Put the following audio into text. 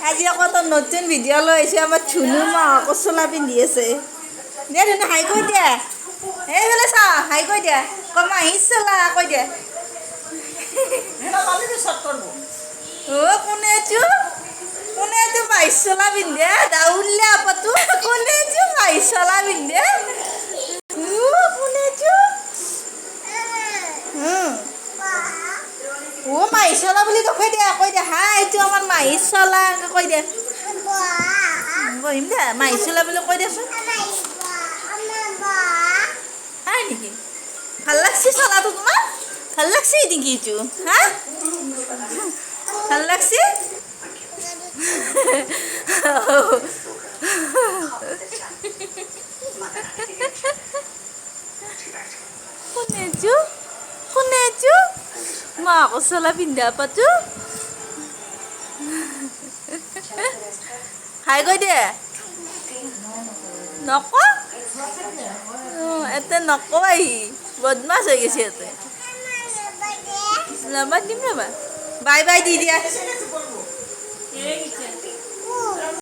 আজি আকৌ তো নতুন ভিডিঅ' লৈ আহিছোঁ আমাৰ ধুনু মাহকো চোলা পিন্ধি আছে দে ধুনু হাই কৈ দিয়া এইফালে চা হাই কৈ দিয়া কমা আহিছ চোলা কৈ দিয়া অ' কোনেটো মাহিৰ চোলা পিন্ধে দাউলিয়া আপাটো কোনেটো মাহিৰ চোলা পিন্ধে অ' মাহিৰ চোলা বুলি কৈ দিয়া হাই এইটো আমাৰ মাহিৰ চোলা কৈ দিয়া বহিম দে মাহিৰ চোলা বুলি কৈ দেচোন হাই নেকি ভাল লাগছি চোলাটো তোমাৰ ভাল লাগছি নেকি এইটো হা ভাল লাগছি কোনেটো মাকো চোলা পিন্ধা পাতো হাই কৈ দে নক এতে নকয় বদমাছ হৈ গৈছে ইয়াতে ল'বা দিম ৰ'বা বাই বাই দি দিয়া